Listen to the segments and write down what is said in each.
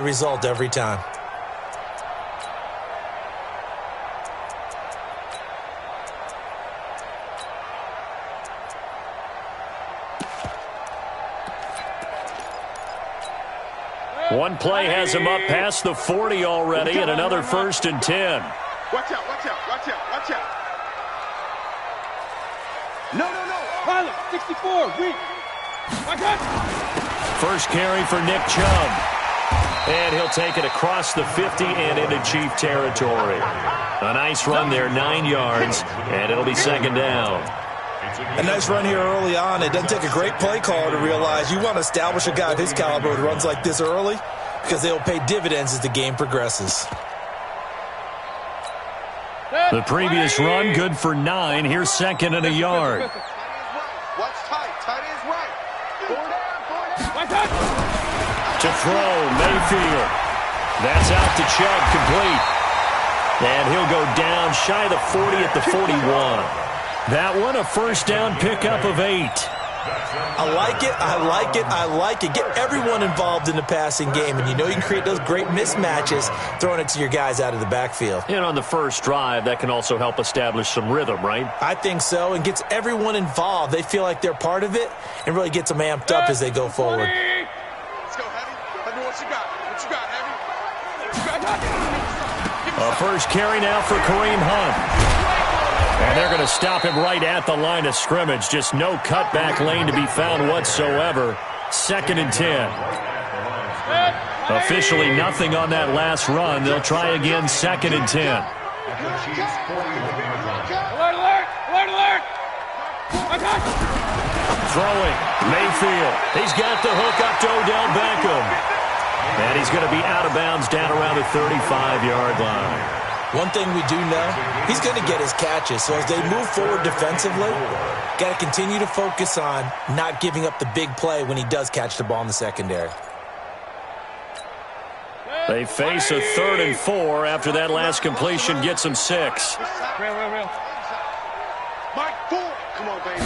result every time. One play has him up past the 40 already, and another 1st and 10. Watch out, watch out, watch out, watch out. No. Pilot, 64, weak. Watch out. First carry for Nick Chubb. And he'll take it across the 50 and into Chief territory. A nice run there, 9 yards, and it'll be 2nd down. A nice run here early on. It doesn't take a great play caller to realize you want to establish a guy of his caliber who runs like this early because they'll pay dividends as the game progresses. The previous run, good for 9. Here's 2nd and a yard. Watch tight. Tight is right. To throw, Mayfield. That's out to Chubb, complete. And he'll go down shy of the 40 at the 41. That one, a 1st down pickup of 8. I like it, I like it, I like it. Get everyone involved in the passing game, and you know you can create those great mismatches throwing it to your guys out of the backfield. And on the first drive, that can also help establish some rhythm, right? I think so, and gets everyone involved. They feel like they're part of it and really gets them amped up as they go forward. Let's go, Heavy. Let me know what you got. What you got, Heavy? A first carry now for Kareem Hunt. And they're going to stop him right at the line of scrimmage. Just no cutback lane to be found whatsoever. 2nd and 10. Officially nothing on that last run. They'll try again, 2nd and 10. Alert! Throwing, Mayfield. He's got the hook up to Odell Beckham. And he's going to be out of bounds down around the 35-yard line. One thing we do know, he's going to get his catches. So as they move forward defensively, got to continue to focus on not giving up the big play when he does catch the ball in the secondary. They face a 3rd and 4 after that last completion gets them 6. Real. Mike, 4. Come on, baby.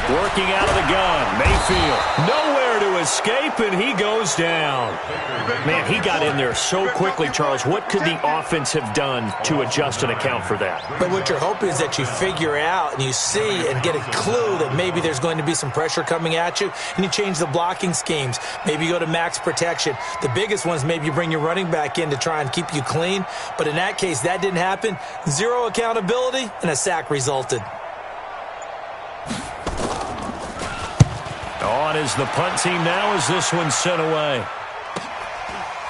Working out of the gun, Mayfield. Nowhere to escape, and he goes down. Man, he got in there so quickly, Charles. What could the offense have done to adjust and account for that? But what you're hoping is that you figure out and you see and get a clue that maybe there's going to be some pressure coming at you, and you change the blocking schemes. Maybe you go to max protection. The biggest one is maybe you bring your running back in to try and keep you clean. But in that case, that didn't happen. 0 accountability, and a sack resulted. On is the punt team now as this one's sent away.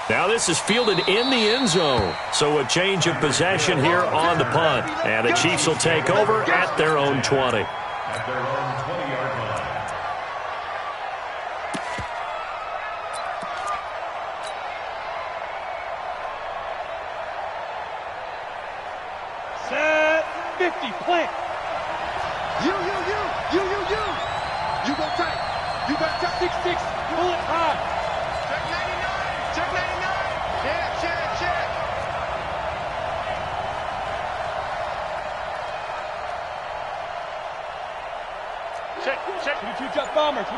Now this is fielded in the end zone. So a change of possession here on the punt. And the Chiefs will take over at their own 20. At their own 20-yard line. Set 50, plant. You. You go tight. You got tight. 6-6. Pull it high. Check 99. Check. Check.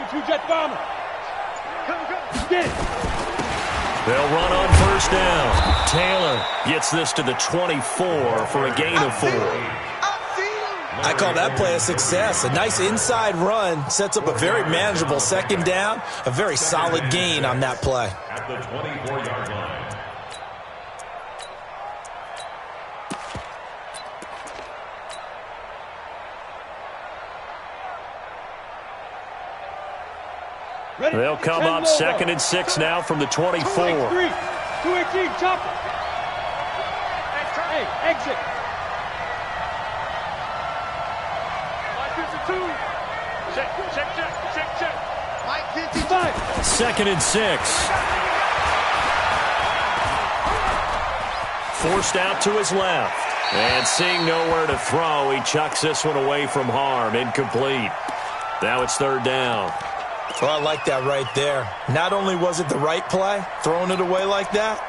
22-jet bomber. Come. Get it. They'll run on 1st down. Taylor gets this to the 24 for a gain of 4. I call that play a success. A nice inside run sets up a very manageable 2nd down. A very solid gain on that play. At the 24-yard line. They'll come up 2nd and 6 now from the 24. 2-18, chop. Hey, exit. 5-2. Check. Mike 55. 2nd and 6. Forced out to his left. And seeing nowhere to throw, he chucks this one away from harm. Incomplete. Now it's 3rd down. Well, I like that right there. Not only was it the right play, throwing it away like that,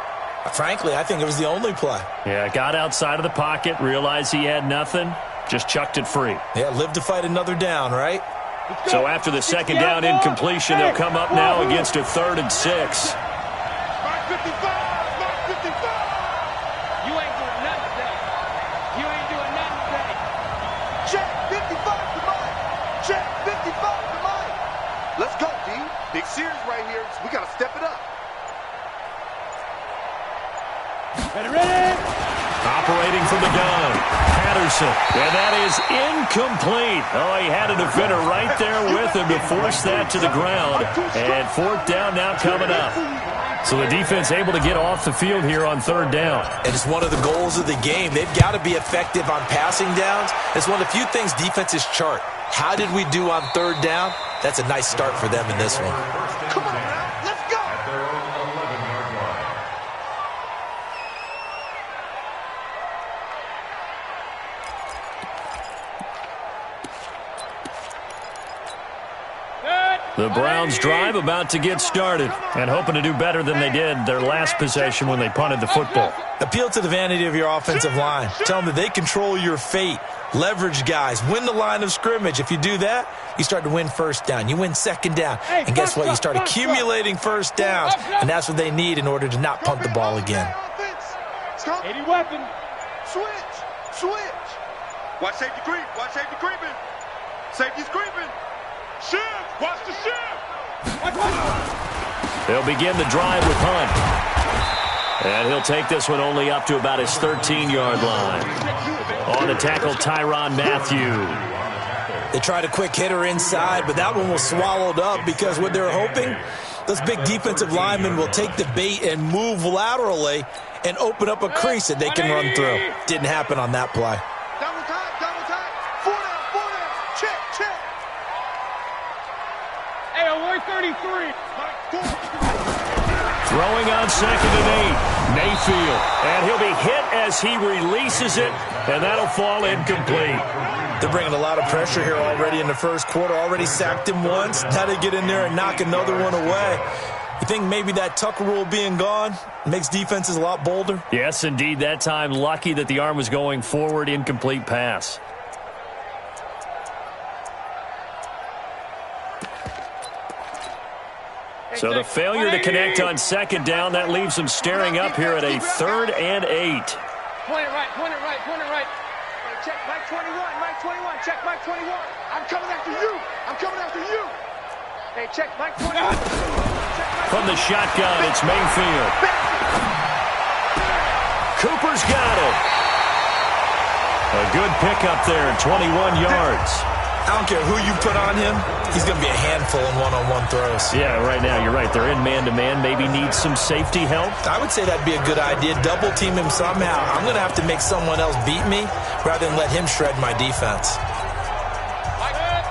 frankly, I think it was the only play. Yeah, got outside of the pocket, realized he had nothing, just chucked it free. Yeah, live to fight another down, right? So after the 2nd down incompletion, they'll come up now against a 3rd and 6. Operating from the gun, Patterson, and that is incomplete. Oh, he had a defender right there with him to force that to the ground, and fourth down now coming up. So the defense able to get off the field here on third down. And it's one of the goals of the game. They've got to be effective on passing downs. It's one of the few things defenses chart. How did we do on third down? That's a nice start for them in this one. Come on now, let's go. At their own 11-yard line. The Browns drive about to get started and hoping to do better than they did their last possession when they punted the football. Appeal to the vanity of your offensive line. Tell them that they control your fate. Leverage guys. Win the line of scrimmage. If you do that, you start to win first down. You win second down. And guess what? You start accumulating first downs. And that's what they need in order to not punt the ball again. 80 weapon. Switch. Watch safety creep. Watch safety creeping. Safety's creeping. Shift. Watch the shift. They'll begin the drive with Hunt. And he'll take this one only up to about his 13-yard line. On the tackle, Tyrann Mathieu. They tried a quick hitter inside, but that one was swallowed up because what they're hoping, those big defensive linemen will take the bait and move laterally and open up a crease that they can run through. Didn't happen on that play. Double time. 4 down. Check. Hey, alert 33. Throwing on 2nd and 8. Mayfield. And he'll be hit as he releases it, and that'll fall incomplete. They're bringing a lot of pressure here already in the first quarter. Already sacked him once. Now they get in there and knock another one away. You think maybe that Tucker rule being gone makes defenses a lot bolder? Yes, indeed. That time, lucky that the arm was going forward. Incomplete pass. So the failure to connect on 2nd down, that leaves them staring up here at a 3rd and 8. Point it right. Hey, check Mike 21. Check Mike 21. I'm coming after you. Hey, check Mike 21. From the shotgun, it's Mayfield. Cooper's got it. A good pickup there, 21 yards. I don't care who you put on him. He's going to be a handful in one-on-one throws. Yeah, right now, you're right. They're in man-to-man. Maybe need some safety help. I would say that'd be a good idea. Double team him somehow. I'm going to have to make someone else beat me rather than let him shred my defense.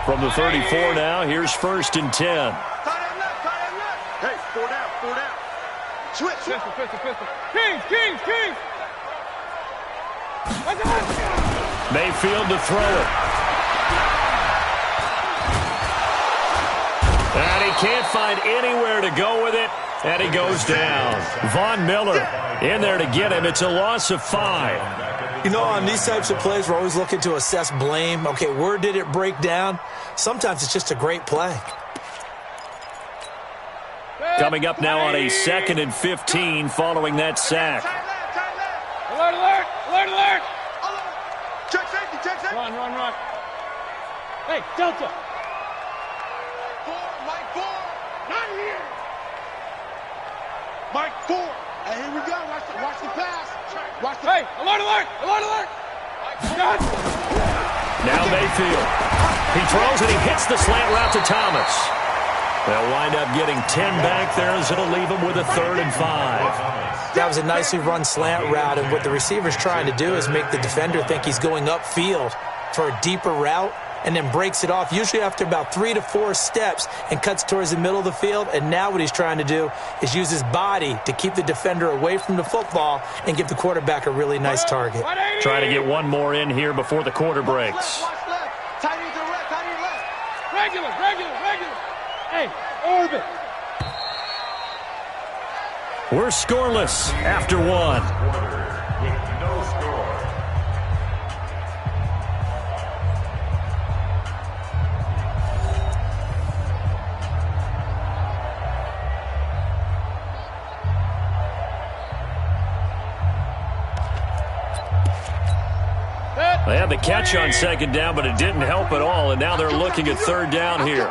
From the 34 now, here's 1st and 10. Hey, 4 down. Switch. Pistol. Kings. Mayfield to throw it. And he can't find anywhere to go with it, and he goes down. Von Miller in there to get him. It's a loss of 5. You know, on these types of plays, we're always looking to assess blame. Okay, where did it break down? Sometimes it's just a great play. Coming up now on a 2nd and 15 following that sack. Alert. Check safety. Run. Hey, Delta. Mike 4. Not here. Mike 4. Hey, here we go. Watch the pass. Hey, alert. Now Mayfield. He throws and he hits the slant route to Thomas. They'll wind up getting 10 back there as it'll leave them with a 3rd and 5. That was a nicely run slant route, and what the receiver's trying to do is make the defender think he's going upfield for a deeper route, and then breaks it off, usually after about 3 to 4 steps, and cuts towards the middle of the field. And now what he's trying to do is use his body to keep the defender away from the football and give the quarterback a really nice target. Trying to get one more in here before the quarter breaks. Watch left. Tight end to left. Regular. Hey, orbit. We're scoreless after 1. With no score. They had the catch on 2nd down, but it didn't help at all, and now they're looking at 3rd down here.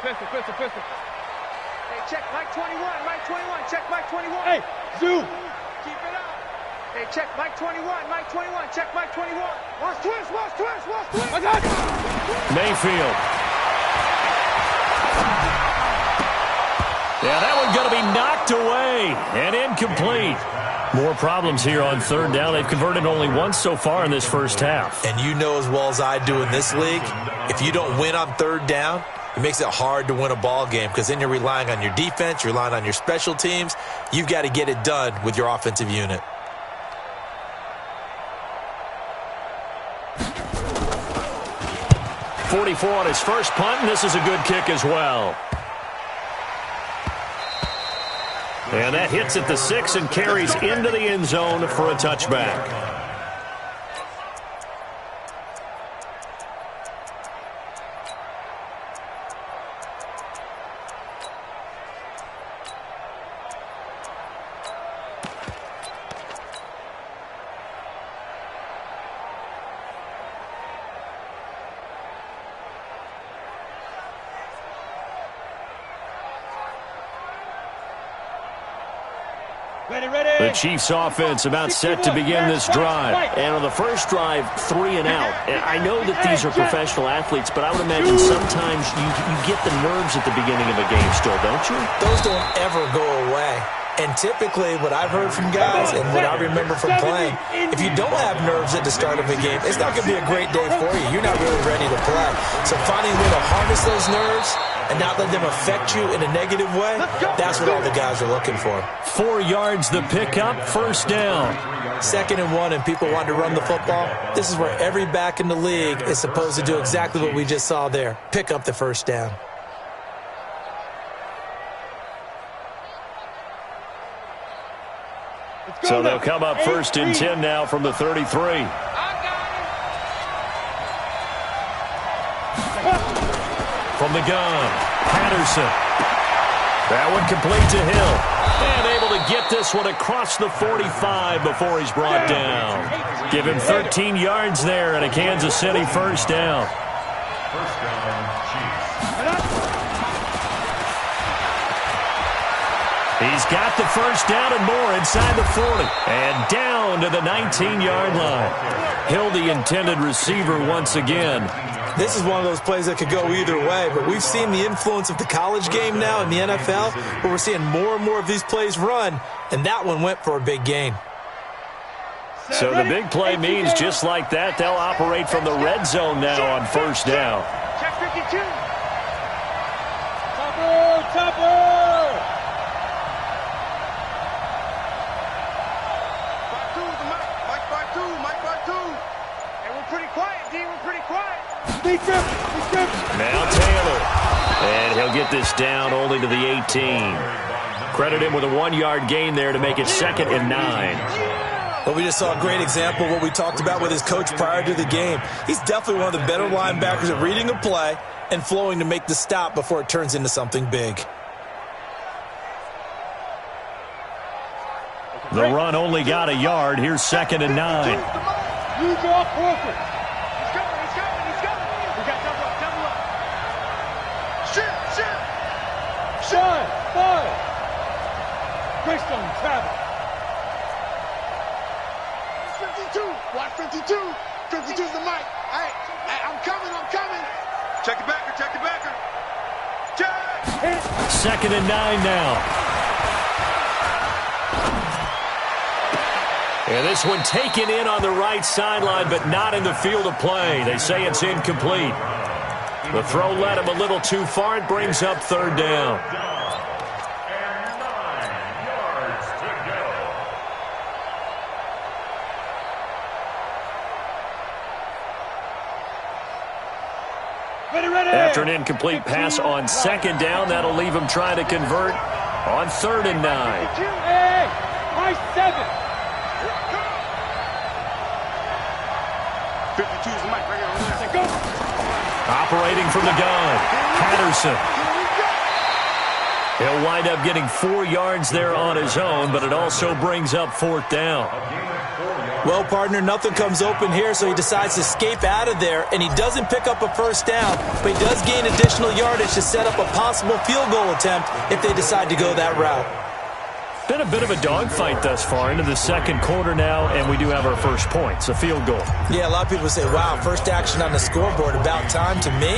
Pistol. Hey, check Mike 21, Mike 21, check Mike 21. Hey, Zoo. Keep it up. Hey, check Mike 21, Mike 21, check Mike 21. Watch twist, watch twist, watch twist. I got it. Mayfield. Yeah, that one's going to be knocked away and incomplete. More problems here on third down. They've converted only once so far in this first half. And you know as well as I do in this league, if you don't win on third down, it makes it hard to win a ball game because then you're relying on your defense, you're relying on your special teams. You've got to get it done with your offensive unit. .44 on his first punt, and this is a good kick as well. And that hits at the 6 and carries into the end zone for a touchback. The Chiefs offense about set to begin this drive. And on the first drive, 3 and out. And I know that these are professional athletes, but I would imagine sometimes you get the nerves at the beginning of a game still, don't you? Those don't ever go away. And typically what I've heard from guys and what I remember from playing, if you don't have nerves at the start of a game, it's not going to be a great day for you. You're not really ready to play. So finding a way to harness those nerves and not let them affect you in a negative way, that's what all the guys are looking for. 4 yards the pickup, first down. 2nd and 1 and people want to run the football. This is where every back in the league is supposed to do exactly what we just saw there. Pick up the first down. So they'll come up 1st and 10 now from the 33. From the gun, Patterson. That one complete to Hill. And able to get this one across the 45 before he's brought down. Give him 13 yards there and a Kansas City first down. First down, Chiefs. He's got the first down and more inside the 40. And down to the 19-yard line. Hill, the intended receiver once again. This is one of those plays that could go either way, but we've seen the influence of the college game now in the NFL, where we're seeing more and more of these plays run, and that one went for a big gain. So the big play means just like that, they'll operate from the red zone now on first down. Check 52. Topper! Now Taylor. And he'll get this down only to the 18. Credit him with a 1-yard gain there to make it 2nd and 9. Well, we just saw a great example of what we talked about with his coach prior to the game. He's definitely one of the better linebackers at reading a play and flowing to make the stop before it turns into something big. The run only got a yard. Here's 2nd and 9. You go forward. Greystone, travel. 52. Watch 52. 52's the mic. Hey, I'm coming. Check the backer. Check. 2nd and 9 now. And this one taken in on the right sideline, but not in the field of play. They say it's incomplete. The throw led him a little too far. It brings up 3rd down. After an incomplete pass on 2nd down, that'll leave him trying to convert on 3rd and 9. Hey, my 7. 52's the mic right here. Go. Operating from the gun, Patterson. He'll wind up getting 4 yards there on his own, but it also brings up 4th down. Well, partner, nothing comes open here, so he decides to escape out of there, and he doesn't pick up a 1st down, but he does gain additional yardage to set up a possible field goal attempt if they decide to go that route. Been a bit of a dogfight thus far into the 2nd quarter now, and we do have our first points, a field goal. Yeah, a lot of people say, wow, first action on the scoreboard, about time. To me,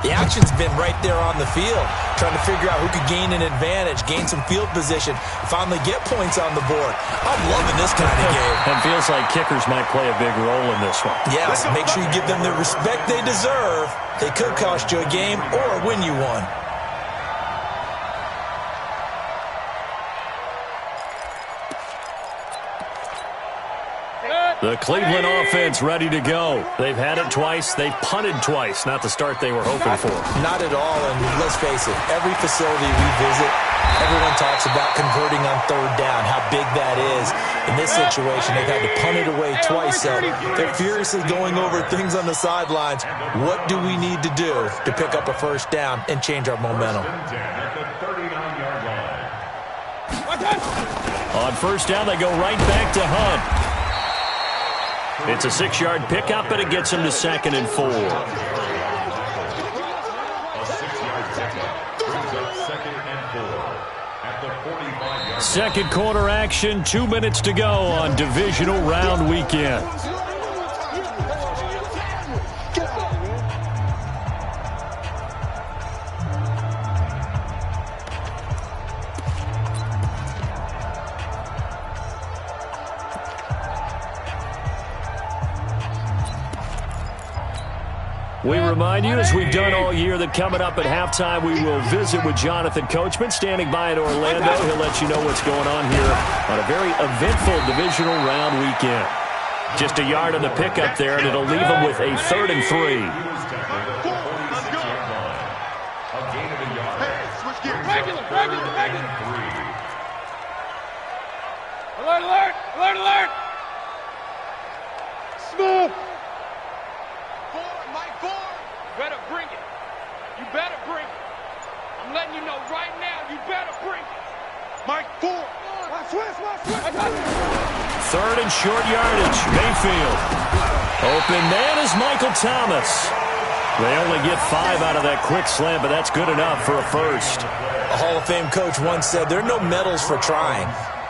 the action's been right there on the field, trying to figure out who could gain an advantage, gain some field position, finally get points on the board. I'm loving this kind of game. It feels like kickers might play a big role in this one. Yeah, so make sure you give them the respect they deserve. They could cost you a game or win you one. The Cleveland offense ready to go. They've had it twice. They've punted twice. Not the start they were hoping for. Not at all, and let's face it, every facility we visit, everyone talks about converting on 3rd down, how big that is. In this situation, they've had to punt it away twice, so they're furiously going over things on the sidelines. What do we need to do to pick up a 1st down and change our momentum? On 1st down, they go right back to Hunt. It's a 6-yard pickup, but it gets him to 2nd and 4. A 6-yard pickup brings up 2nd and 4 at the 45-yard. 2nd quarter action, 2 minutes to go on divisional round weekend. We remind you, as we've done all year, that coming up at halftime, we will visit with Jonathan Coachman, standing by in Orlando. He'll let you know what's going on here on a very eventful divisional round weekend. Just a yard on the pickup there, and it'll leave him with a 3rd and 3. Alert, alert, alert, alert! Smooth! Better bring it. You better bring it. I'm letting you know right now, you better bring it. Mike 4. Switch. 3rd and short yardage. Mayfield. Open man is Michael Thomas. They only get 5 out of that quick slant, but that's good enough for a 1st. A Hall of Fame coach once said, there are no medals for trying.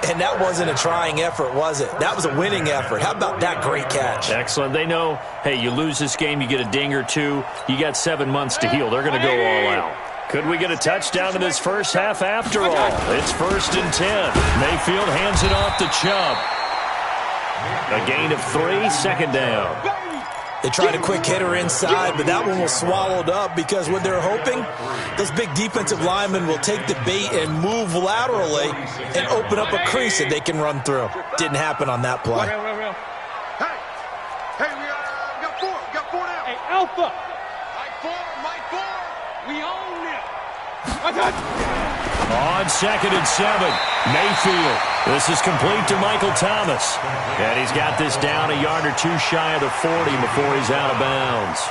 And that wasn't a trying effort, was it? That was a winning effort. How about that great catch? Excellent. They know, hey, you lose this game, you get a ding or 2. You got 7 months to heal. They're going to go all out. Could we get a touchdown in this first half after all? It's 1st and 10. Mayfield hands it off to Chubb. A gain of 3, 2nd down. They tried a quick hitter inside, but that one was swallowed up because what they're hoping, those big defensive linemen will take the bait and move laterally and open up a crease that they can run through. Didn't happen on that play. Hey, we got 4 now. Hey, Alpha. Mike 4. We own it. On 2nd and 7, Mayfield. This is complete to Michael Thomas. And he's got this down a yard or 2 shy of the 40 before he's out of bounds.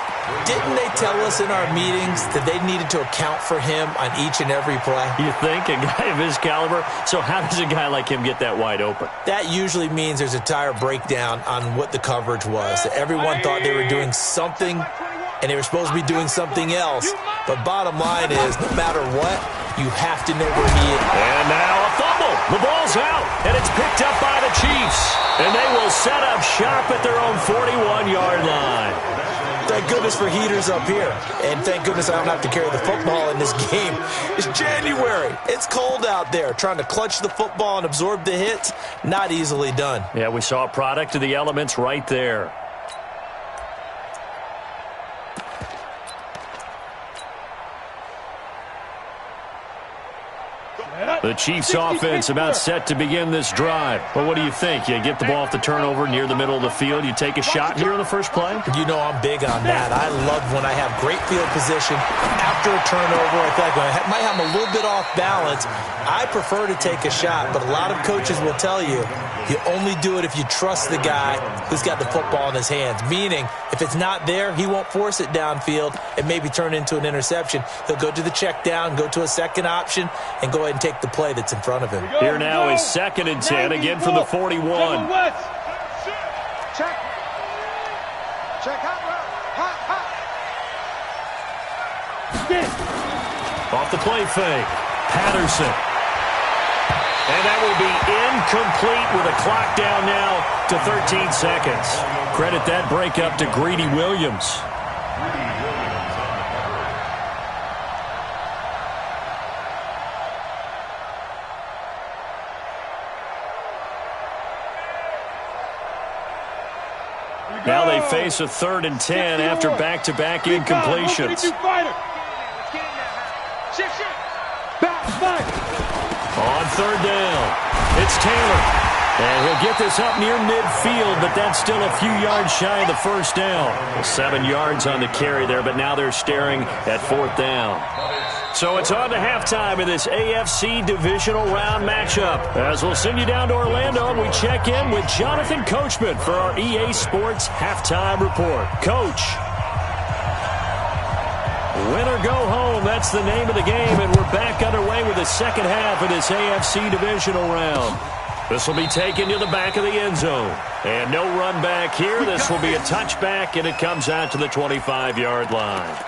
Didn't they tell us in our meetings that they needed to account for him on each and every play? You think? A guy of his caliber? So how does a guy like him get that wide open? That usually means there's a tire breakdown on what the coverage was. Everyone thought they were doing something, and they were supposed to be doing something else. But bottom line is, no matter what, you have to know where he is. And now a fumble. The ball's out, and it's picked up by the Chiefs. And they will set up shop at their own 41-yard line. Thank goodness for heaters up here. And thank goodness I don't have to carry the football in this game. It's January. It's cold out there. Trying to clutch the football and absorb the hits, not easily done. Yeah, we saw a product of the elements right there. The Chiefs offense about set to begin this drive. Well, what do you think? You get the ball off the turnover near the middle of the field. You take a shot here in the first play? You know I'm big on that. I love when I have great field position after a turnover. I feel like I might have a little bit off balance. I prefer to take a shot, but a lot of coaches will tell you only do it if you trust the guy who's got the football in his hands. Meaning, if it's not there, he won't force it downfield and maybe turn into an interception. He'll go to the check down, go to a second option, and go ahead and take the play that's in front of him. Here now is 2nd and 10, again from the 41. Check. Check hot route. Hot. Off the play fake. Patterson. And that will be incomplete with a clock down now to 13 seconds. Credit that breakup to Greedy Williams. Now they face a 3rd and 10 after back-to-back incompletions. On 3rd down, it's Taylor. And he'll get this up near midfield, but that's still a few yards shy of the first down. 7 yards on the carry there, but now they're staring at 4th down. So it's on to halftime in this AFC divisional round matchup. As we'll send you down to Orlando, and we check in with Jonathan Coachman for our EA Sports Halftime Report. Coach. Win or go home, that's the name of the game, and we're back underway with the second half of this AFC divisional round. This will be taken to the back of the end zone. And no run back here. This will be a touchback, and it comes out to the 25-yard line.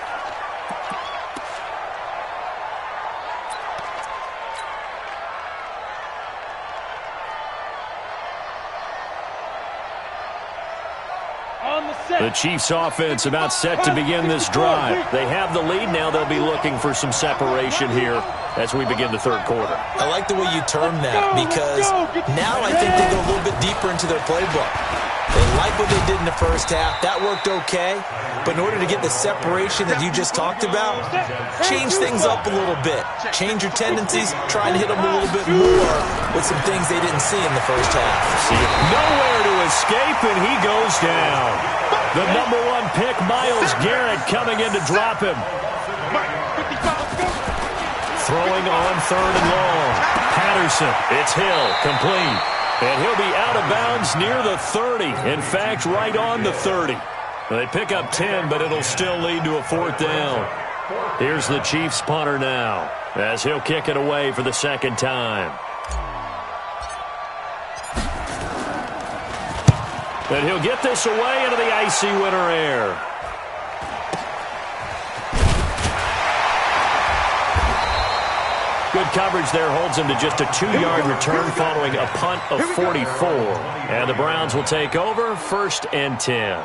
The Chiefs offense about set to begin this drive. They have the lead. Now they'll be looking for some separation here as we begin the 3rd quarter. I like the way you term that because now I think they go a little bit deeper into their playbook. They like what they did in the first half. That worked okay. But in order to get the separation that you just talked about, change things up a little bit. Change your tendencies. Try and hit them a little bit more with some things they didn't see in the first half. Nowhere to escape, and he goes down. The number 1 pick, Myles Garrett, coming in to drop him. Throwing on 3rd and long. Patterson, it's Hill, complete. And he'll be out of bounds near the 30. In fact, right on the 30. They pick up 10, but it'll still lead to a 4th down. Here's the Chiefs punter now, as he'll kick it away for the 2nd time. And he'll get this away into the icy winter air. Good coverage there holds him to just a 2-yard return following a punt of 44. And the Browns will take over, 1st and 10.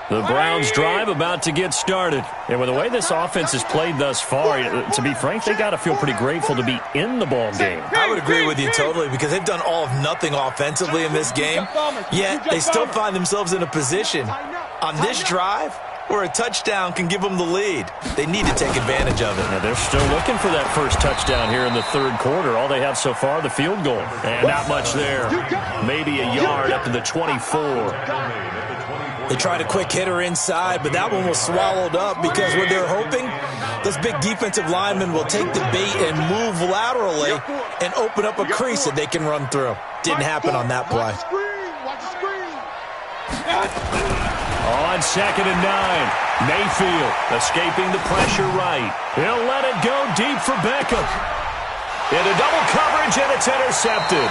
The Browns drive about to get started. And with the way this offense has played thus far, to be frank, they got to feel pretty grateful to be in the ball game. I would agree with you totally because they've done all of nothing offensively in this game, yet they still find themselves in a position on this drive where a touchdown can give them the lead. They need to take advantage of it. Now they're still looking for that first touchdown here in the 3rd quarter. All they have so far, the field goal. And not much there. Maybe a yard up to the 24. They tried a quick hitter inside, but that one was swallowed up because what they're hoping, those big defensive linemen will take the bait and move laterally and open up a crease that they can run through. Didn't happen on that play. On 2nd and 9, Mayfield escaping the pressure right. He'll let it go deep for Beckham. Into double coverage, and it's intercepted.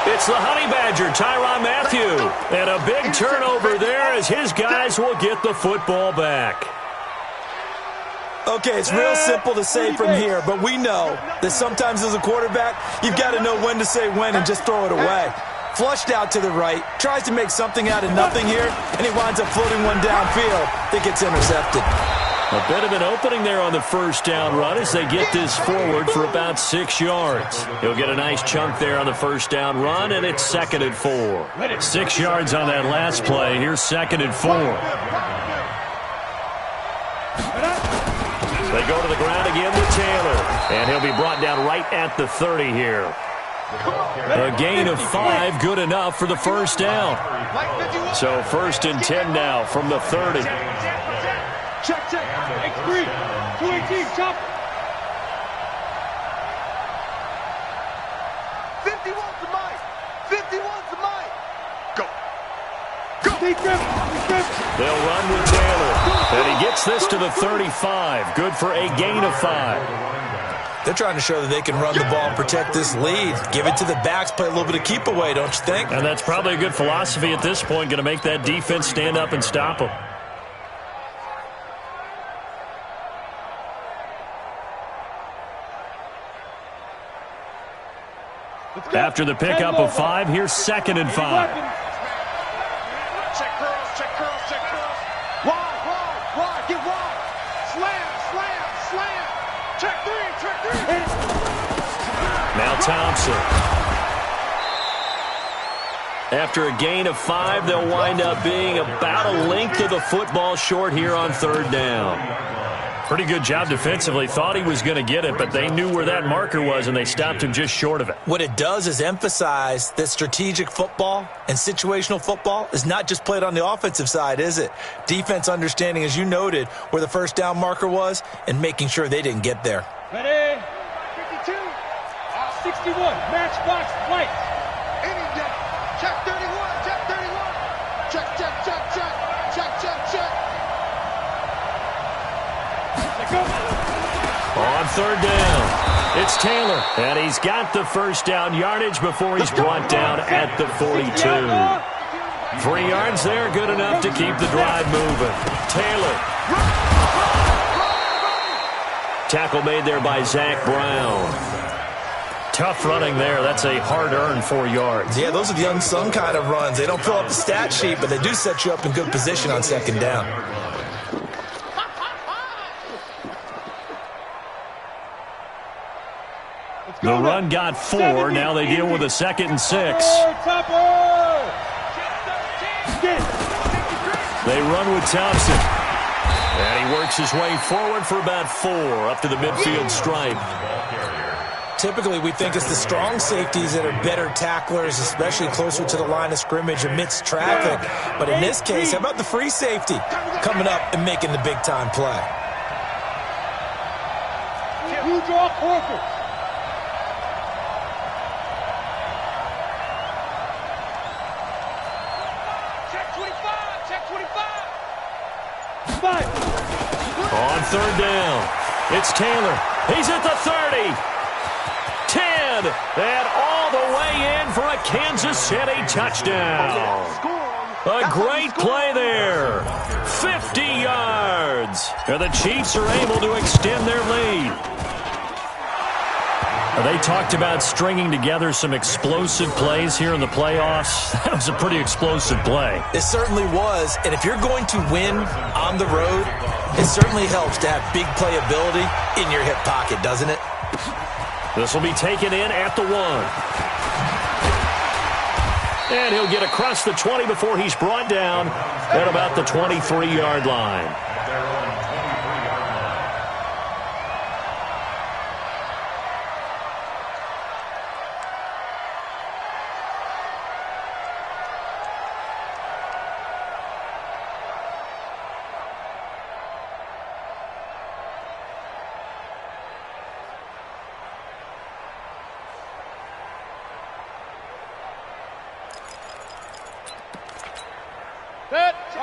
It's the Honey Badger, Tyrann Mathieu. And a big turnover there as his guys will get the football back. Okay, it's real simple to say from here, but we know that sometimes as a quarterback, you've got to know when to say when and just throw it away. Flushed out to the right, tries to make something out of nothing here, and he winds up floating one downfield that gets intercepted. A bit of an opening there on the first down run as they get this forward for about 6 yards. He'll get a nice chunk there on the first down run, and it's 2nd and 4. 6 yards on that last play. Here's 2nd and 4. They go to the ground again with Taylor, and he'll be brought down right at the 30 here. A gain of 5, good enough for the first down. So 1st and 10 now from the 30. Check. X3. 218. Chop. 51's the mic. 51's the mic. Go. Deep grip. They'll run with Taylor. And he gets this to the 35. Good for a gain of 5. They're trying to show that they can run the ball and protect this lead. Give it to the backs, play a little bit of keep away, don't you think? And that's probably a good philosophy at this point, going to make that defense stand up and stop them. After the pickup of 5, here's 2nd and 5. Check curls. Wide. Get wide. Slam. Check three. Now Thompson. After a gain of 5, they'll wind up being about a length of the football short here on 3rd down. Pretty good job defensively. Thought he was going to get it, but they knew where that marker was, and they stopped him just short of it. What it does is emphasize that strategic football and situational football is not just played on the offensive side, is it? Defense understanding, as you noted, where the first down marker was and making sure they didn't get there. Ready? 52. 61. Matchbox lights. Any day. Check 31. Check. On 3rd down, it's Taylor, and he's got the first down yardage before he's brought down at the 42. 3 yards there, good enough to keep the drive moving. Taylor. Tackle made there by Zach Brown. Tough running there. That's a hard-earned 4 yards. Yeah, those are the unsung kind of runs. They don't fill up the stat sheet, but they do set you up in good position on 2nd down. The run got 4. Now they deal with a 2nd and 6. They run with Thompson. And he works his way forward for about 4 up to the midfield stripe. Typically, we think it's the strong safeties that are better tacklers, especially closer to the line of scrimmage amidst traffic. But in this case, how about the free safety coming up and making the big-time play? You draw corpus. On 3rd down, it's Taylor. He's at the 30. 10. And all the way in for a Kansas City touchdown. A great play there. 50 yards. And the Chiefs are able to extend their lead. They talked about stringing together some explosive plays here in the playoffs. That was a pretty explosive play. It certainly was, and if you're going to win on the road, it certainly helps to have big playability in your hip pocket, doesn't it? This will be taken in at the 1. And he'll get across the 20 before he's brought down at about the 23-yard line.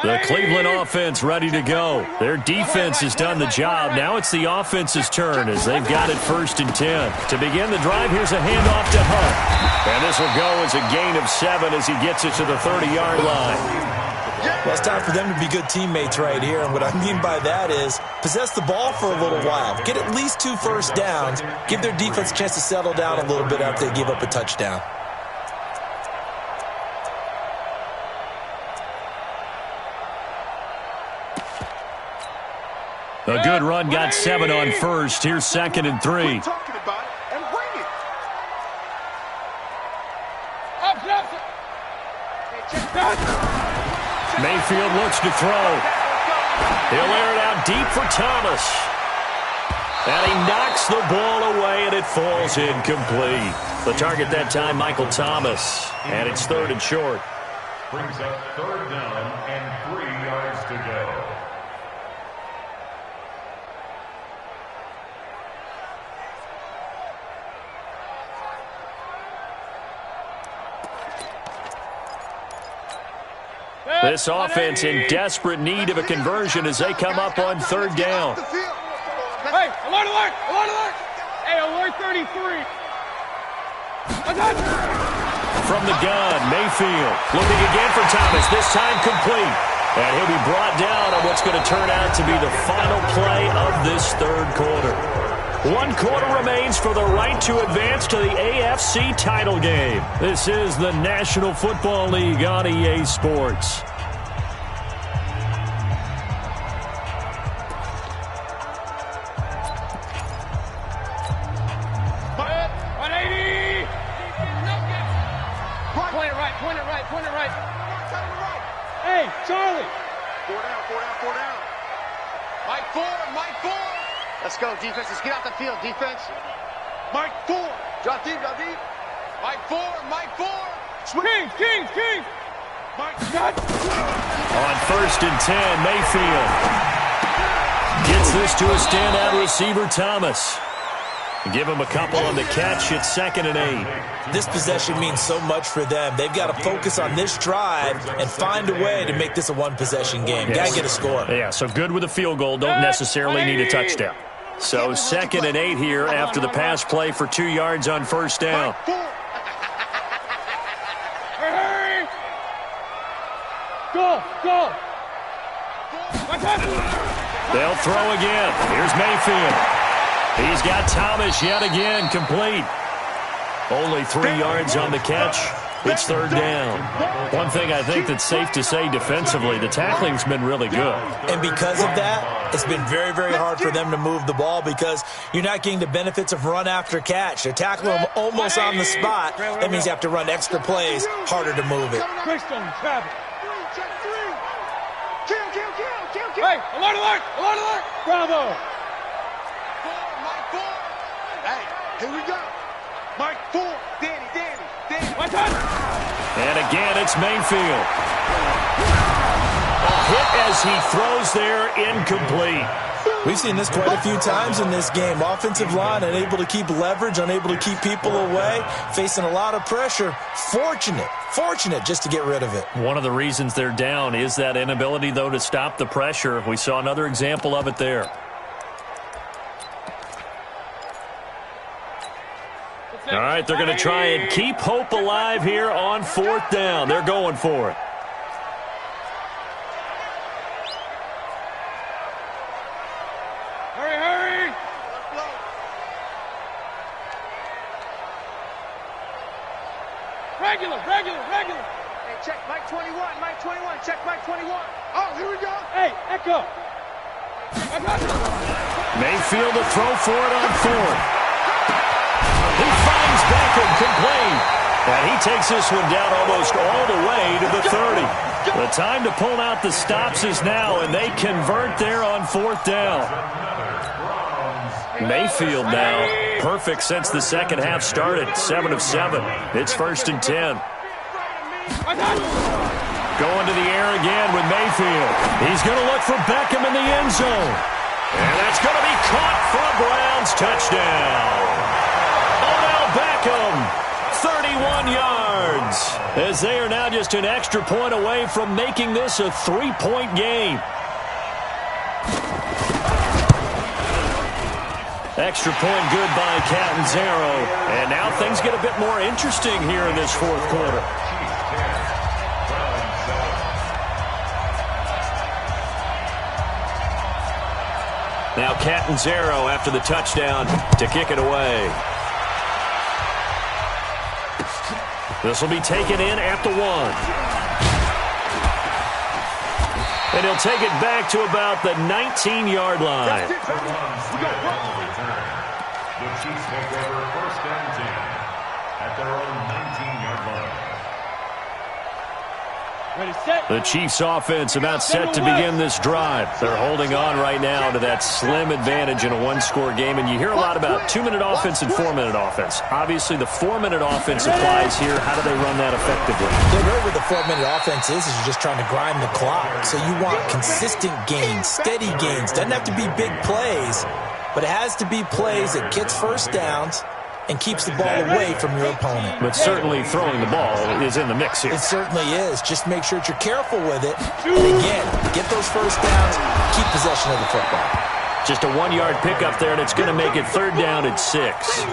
The Cleveland offense ready to go. Their defense has done the job. Now it's the offense's turn as they've got it 1st and 10. To begin the drive, here's a handoff to Hunt. And this will go as a gain of 7 as he gets it to the 30-yard line. Well, it's time for them to be good teammates right here. And what I mean by that is possess the ball for a little while. Get at least 2 first downs. Give their defense a chance to settle down a little bit after they give up a touchdown. A good run got 7 on first. Here's 2nd and 3. Talking about it and bring it. Mayfield looks to throw. He'll air it out deep for Thomas. And he knocks the ball away, and it falls incomplete. The target that time, Michael Thomas. And it's 3rd and short. Brings up 3rd down and 3 yards to go. This offense in desperate need of a conversion as they come up on 3rd down. Hey, alert, alert, alert, alert. Hey, alert 33. From the gun, Mayfield looking again for Thomas, this time complete. And he'll be brought down on what's going to turn out to be the final play of this 3rd quarter. 1 quarter remains for the right to advance to the AFC title game. This is the National Football League on EA Sports. Point it right. Hey, Charlie. 4 down. Mike 4. Let's go, defense. Let's get out the field, defense. Mike 4. Drop deep. Mike 4. King. Mike, shot. On 1st and 10, Mayfield gets this to a standout receiver, Thomas. Give him a couple on the catch. It's 2nd and 8. This possession means so much for them. They've got to focus on this drive and find a way to make this a 1-possession game. Yes. Got to get a score. Yeah, so good with a field goal. Don't necessarily need a touchdown. So 2nd and 8 here after the pass play for 2 yards on 1st down. Hurry. Go. They'll throw again. Here's Mayfield. He's got Thomas yet again, complete. Only 3 yards on the catch. It's 3rd down. One thing I think that's safe to say defensively, the tackling's been really good. And because of that, it's been very, very hard for them to move the ball because you're not getting the benefits of run after catch. They're tackling them almost on the spot. That means you have to run extra plays, harder to move it. Kill. Hey, alert. Bravo. Here we go. Mike 4. Danny. And again, it's Mayfield. A hit as he throws there, incomplete. We've seen this quite a few times in this game. Offensive line unable to keep leverage, unable to keep people away, facing a lot of pressure. Fortunate just to get rid of it. One of the reasons they're down is that inability, though, to stop the pressure. We saw another example of it there. All right, they're going to try and keep hope alive here on 4th down. They're going for it. Hurry. Regular. Hey, check Mike 21. Check Mike 21. Oh, here we go. Hey, Echo. Mayfield to throw for it on 4th. He finds Beckham complete. And he takes this one down almost all the way to the 30. The time to pull out the stops is now, and they convert there on 4th down. Mayfield now perfect since the second half started. 7 of 7. It's 1st and 10. Going to the air again with Mayfield. He's going to look for Beckham in the end zone. And that's going to be caught for a Browns touchdown. Beckham, 31 yards, as they are now just an extra point away from making this a 3-point game. Extra point good by Catanzaro, and now things get a bit more interesting here in this 4th quarter. Now Catanzaro after the touchdown to kick it away. This will be taken in at the 1. And he'll take it back to about the 19-yard line. The Chiefs take over 1st and 10 at their own 19-yard line. Ready, set. The Chiefs offense about set to begin this drive. They're holding on right now to that slim advantage in a one-score game. And you hear a lot about 2-minute offense and 4-minute offense. Obviously, the 4-minute offense applies here. How do they run that effectively? Yeah, really what the 4-minute offense is you're just trying to grind the clock. So you want consistent gains, steady gains. Doesn't have to be big plays, but it has to be plays that gets first downs and keeps the ball away from your opponent. But certainly throwing the ball is in the mix here. It certainly is. Just make sure that you're careful with it. And again, get those first downs, keep possession of the football. Just a 1-yard pickup there, and it's going to make it 3rd down at 6.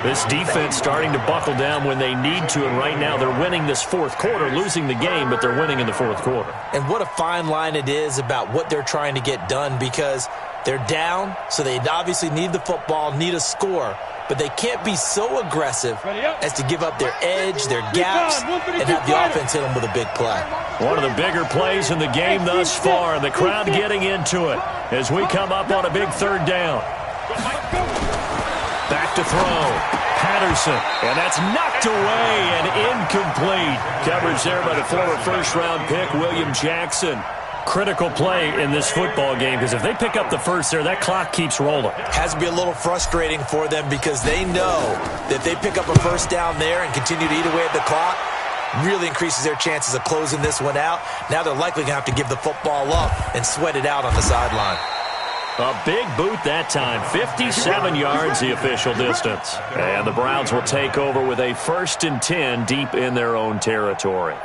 This defense starting to buckle down when they need to, and right now they're winning this 4th quarter, losing the game, but they're winning in the 4th quarter. And what a fine line it is about what they're trying to get done, because they're down, so they obviously need the football, need a score. But they can't be so aggressive as to give up their edge, their gaps, and have the offense hit them with a big play. One of the bigger plays in the game thus far. The crowd getting into it as we come up on a big 3rd down. Back to throw. Patterson, and that's knocked away and incomplete. Coverage there by the former 1st-round pick, William Jackson. Critical play in this football game, because if they pick up the first there, that clock keeps rolling. Has to be a little frustrating for them, because they know that if they pick up a first down there and continue to eat away at the clock, really increases their chances of closing this one out. Now they're likely going to have to give the football up and sweat it out on the sideline. A big boot that time, 57 yards the official distance. And the Browns will take over with a 1st and 10 deep in their own territory.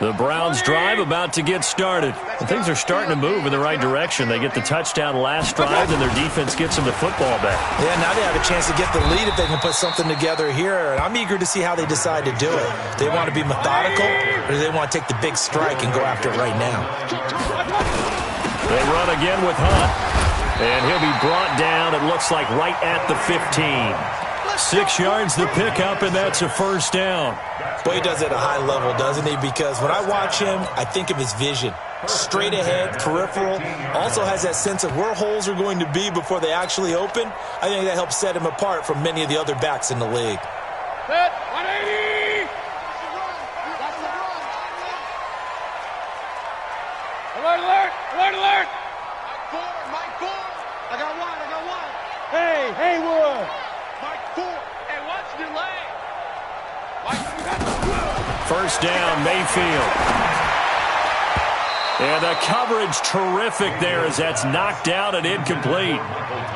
The Browns drive about to get started. And things are starting to move in the right direction. They get the touchdown last drive, and their defense gets them the football back. Yeah, now they have a chance to get the lead if they can put something together here. And I'm eager to see how they decide to do it. Do they want to be methodical, or do they want to take the big strike and go after it right now? They run again with Hunt. And he'll be brought down, it looks like, right at the 15. 6 yards the pickup, and that's a 1st down. Boy, he does it at a high level, doesn't he? Because when I watch him, I think of his vision. Straight ahead, peripheral. Also has that sense of where holes are going to be before they actually open. I think that helps set him apart from many of the other backs in the league. Set, 180! Alert, alert! Alert, alert! Mike 4. I got one. Hey, Haywood! Mike 4. Hey, watch the lane! First down, Mayfield. And the coverage terrific there as that's knocked out and incomplete.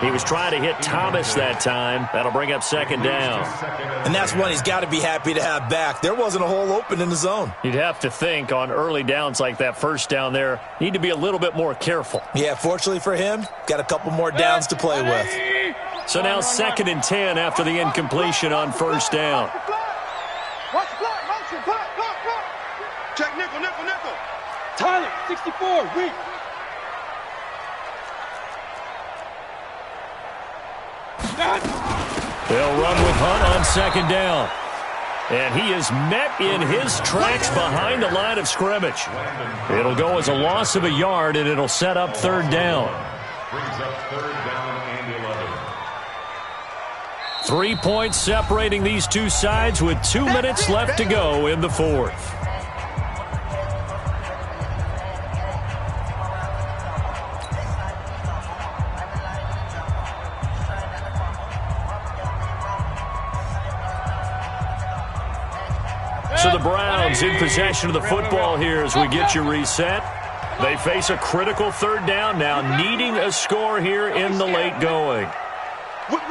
He was trying to hit Thomas that time. That'll bring up 2nd down. And that's one he's got to be happy to have back. There wasn't a hole open in the zone. You'd have to think on early downs like that, 1st down there, need to be a little bit more careful. Yeah, fortunately for him, got a couple more downs to play with. So now 2nd and 10 after the incompletion on 1st down. Watch the block, motion, block. Check nickel. Tyler, 64, weak. They'll run with Hunt on 2nd down. And he is met in his tracks behind the line of scrimmage. It'll go as a loss of a yard, and it'll set up 3rd down. Brings up 3rd down and 11. 3 points separating these two sides with 2 minutes left to go in the 4th. So the Browns in possession of the football here as we get you reset. They face a critical 3rd down now, needing a score here in the late going. Whip.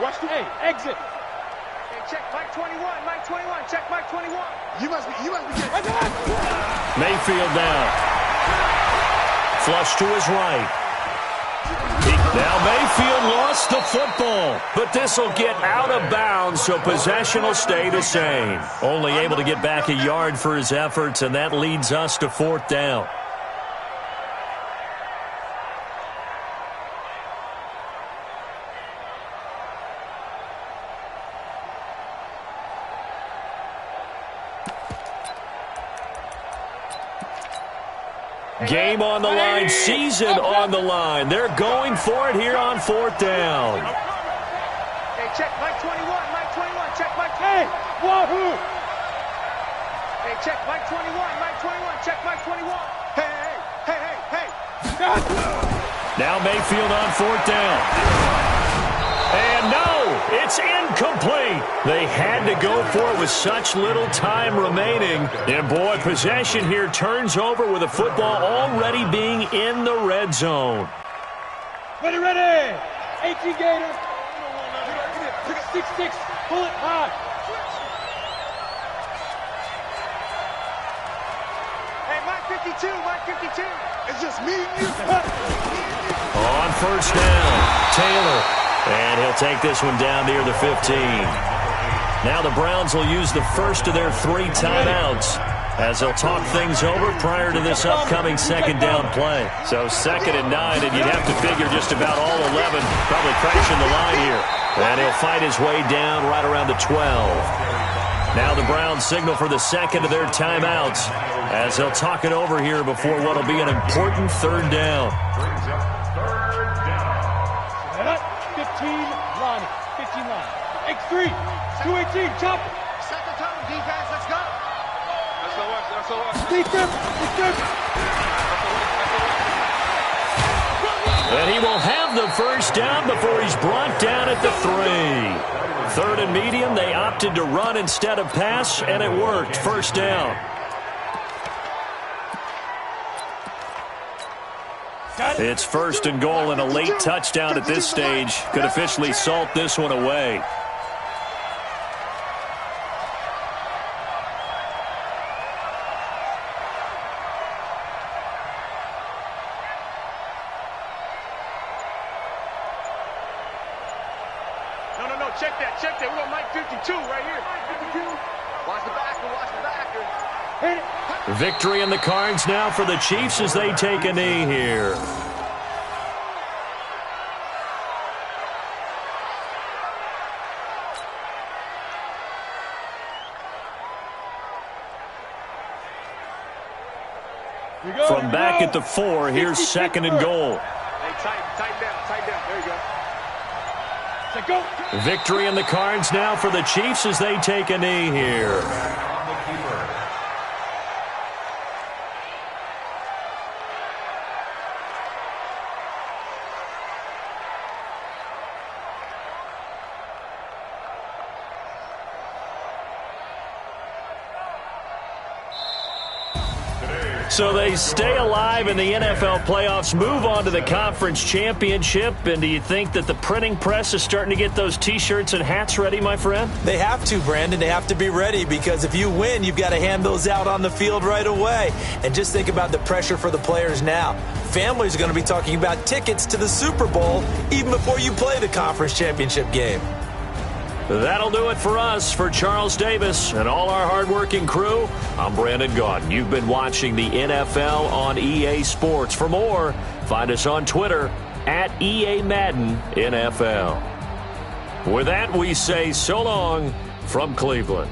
Watch the exit. Hey, check Mike 21. Check Mike 21. You must be getting. Mayfield down. Flush to his right. Now Mayfield lost the football, but this will get out of bounds, so possession will stay the same. Only able to get back a yard for his efforts, and that leads us to 4th down. Game on the line, season on the line. They're going for it here on 4th down. Hey, check Mike 21, Mike 21, check Mike. Hey, wahoo! Hey, check Mike 21, Mike 21, check Mike 21. Hey, hey, hey, hey, hey. Now Mayfield on 4th down. And no, it's incomplete. They had to go for it with such little time remaining. And boy, possession here turns over with the football already being in the red zone. Ready, ready. 18 Gators. 6-6, pull it high. Hey, Mike 52, Mike 52. It's just me and you. On 1st down, Taylor. And he'll take this one down near the 15. Now the Browns will use the first of their 3 timeouts as they'll talk things over prior to this upcoming 2nd down play. So 2nd and 9, and you'd have to figure just about all 11 probably crashing the line here. And he'll fight his way down right around the 12. Now the Browns signal for the 2nd of their timeouts as they'll talk it over here before what will be an important 3rd down. 15 line. 15 line. X3. 218. Chop. Set the tone, defense. Let's go. Let's go. Let's go. Deep dip. Deep dip. And he will have the 1st down before he's brought down at the 3. 3rd and medium. They opted to run instead of pass, and it worked. 1st down. It's 1st and goal, and a late touchdown at this stage could officially salt this one away. No, check that. We're on Mike 52 right here. Mike 52. Watch the backer. Victory in the cards now for the Chiefs as they take a knee here. From back at the 4, here's 2nd and goal. Hey, tighten down. There you go. Go. Victory in the cards now for the Chiefs as they take a knee here. So they stay alive in the NFL playoffs, move on to the conference championship. And do you think that the printing press is starting to get those T-shirts and hats ready, my friend? They have to, Brandon. They have to be ready because if you win, you've got to hand those out on the field right away. And just think about the pressure for the players now. Families are going to be talking about tickets to the Super Bowl even before you play the conference championship game. That'll do it for us. For Charles Davis and all our hardworking crew, I'm Brandon Gaudin. You've been watching the NFL on EA Sports. For more, find us on Twitter at EA Madden NFL. With that, we say so long from Cleveland.